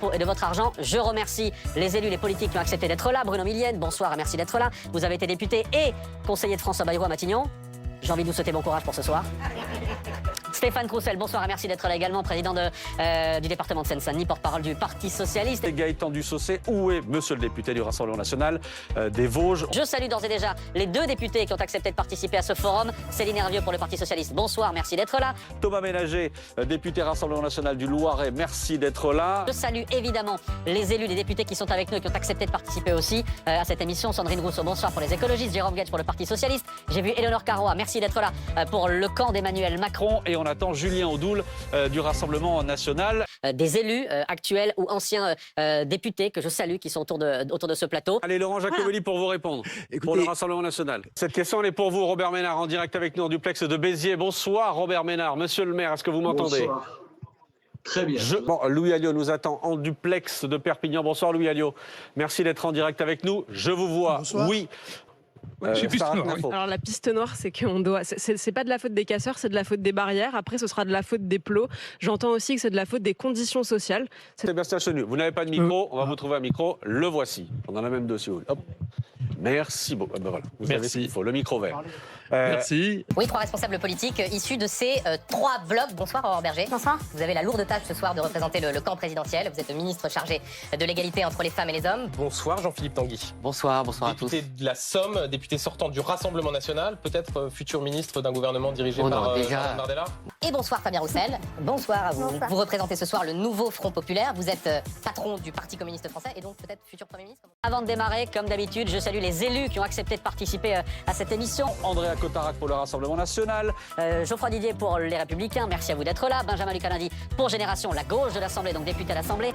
impôts et de votre argent. Je remercie les élus, les politiques qui ont accepté d'être là. Bruno Millienne, bonsoir et merci d'être là. Vous avez été député et conseiller de François Bayrou à Matignon. J'ai envie de vous souhaiter bon courage pour ce soir. Stéphane Croussel, bonsoir et merci d'être là également, président du département de Seine-Saint-Denis, porte-parole du Parti Socialiste. Et Gaëtan Dussaucé, où est monsieur le député du Rassemblement National des Vosges? Je salue d'ores et déjà les deux députés qui ont accepté de participer à ce forum. Céline Hervieux pour le Parti Socialiste, bonsoir, merci d'être là. Thomas Ménager, député Rassemblement National du Loiret, merci d'être là. Je salue évidemment les élus, les députés qui sont avec nous et qui ont accepté de participer aussi à cette émission. Sandrine Rousseau, bonsoir pour les écologistes. Jérôme Guedj pour le Parti Socialiste. J'ai vu Éléonore Carrois, merci d'être là pour le camp d'Emmanuel Macron. Et on attend Julien Audoul du Rassemblement National. Des élus actuels ou anciens députés que je salue qui sont autour de ce plateau. Allez, Laurent Jacobelli pour vous répondre, pour le Rassemblement National. Cette question, elle est pour vous, Robert Ménard, en direct avec nous en duplex de Béziers. Bonsoir, Robert Ménard. Monsieur le maire, est-ce que vous m'entendez? Bonsoir. Très bien. Bon, Louis Alliot nous attend en duplex de Perpignan. Bonsoir, Louis Alliot. Merci d'être en direct avec nous. Je vous vois. Bonsoir. Oui. Je suis piste noire, oui. Alors la piste noire, c'est qu'on doit. C'est pas de la faute des casseurs, c'est de la faute des barrières. Après, ce sera de la faute des plots. J'entends aussi que c'est de la faute des conditions sociales. Sébastien Chenu, vous n'avez pas de micro, on va vous trouver un micro. Le voici. On en a même deux si vous voulez. Hop. Merci beaucoup. Ben voilà, vous avez ce qu'il faut, le micro vert. Merci. Oui, trois responsables politiques issus de ces trois blocs. Bonsoir, Aurore Berger. Bonsoir. Vous avez la lourde tâche ce soir de représenter le camp présidentiel. Vous êtes le ministre chargé de l'égalité entre les femmes et les hommes. Bonsoir Jean-Philippe Tanguy. Bonsoir à tous. Député de la Somme, député sortant du Rassemblement National, peut-être futur ministre d'un gouvernement dirigé par Jordan Bardella. Et bonsoir Fabien Roussel. Bonsoir à vous. Bonsoir. Vous représentez ce soir le nouveau Front Populaire. Vous êtes patron du Parti communiste français et donc peut-être futur Premier ministre. Avant de démarrer, comme d'habitude, je salue les élus qui ont accepté de participer à cette émission. Andrea Cotarac pour le Rassemblement National. Geoffroy Didier pour les Républicains, merci à vous d'être là. Benjamin Luc-Alandi pour Génération, la gauche de l'Assemblée, donc député à l'Assemblée.